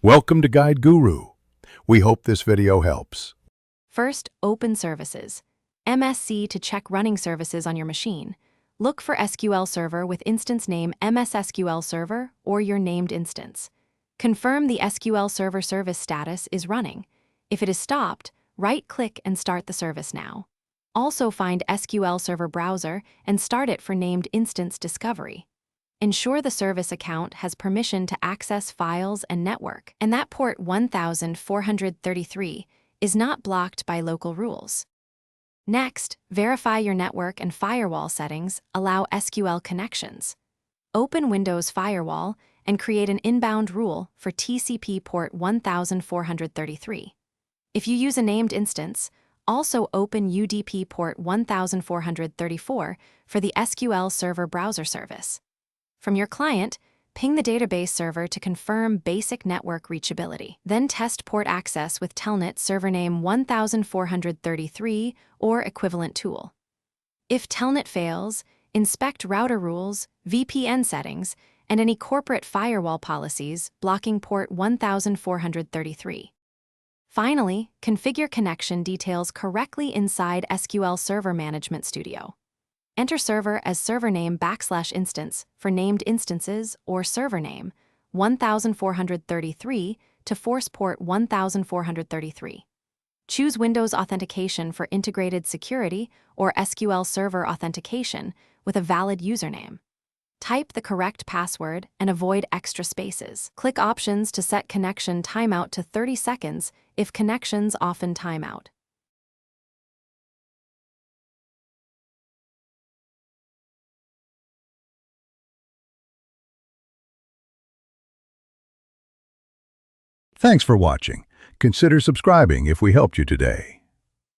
Welcome to Guide Guru. We hope this video helps. First, open services. MSC to check running services on your machine. Look for SQL Server with instance name MS SQL Server or your named instance. Confirm the SQL Server service status is running. If it is stopped, right-click and start the service now. Also find SQL Server Browser and start it for named instance discovery. Ensure the service account has permission to access files and network, and that port 1433 is not blocked by local rules. Next, verify your network and firewall settings allow SQL connections. Open Windows Firewall and create an inbound rule for TCP port 1433. If you use a named instance, also open UDP port 1434 for the SQL Server Browser service. From your client, ping the database server to confirm basic network reachability. Then test port access with Telnet server name 1433 or equivalent tool. If Telnet fails, inspect router rules, VPN settings, and any corporate firewall policies blocking port 1433. Finally, configure connection details correctly inside SQL Server Management Studio. Enter server as server name \instance for named instances or server name 1433 to force port 1433. Choose Windows Authentication for integrated security or SQL Server Authentication with a valid username. Type the correct password and avoid extra spaces. Click Options to set connection timeout to 30 seconds if connections often time out. Thanks for watching. Consider subscribing if we helped you today.